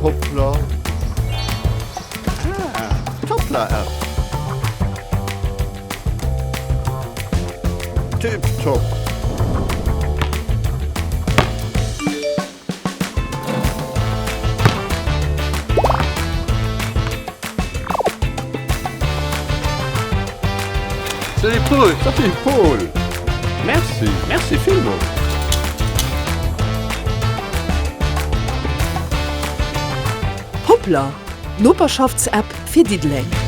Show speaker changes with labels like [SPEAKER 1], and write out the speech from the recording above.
[SPEAKER 1] Hoplr. Hoplr App. Tipptopp.
[SPEAKER 2] Salut Paul.
[SPEAKER 1] Salut Paul. Merci vielmals.
[SPEAKER 3] Hoplr, Noperschafts-App fir Diddeleng.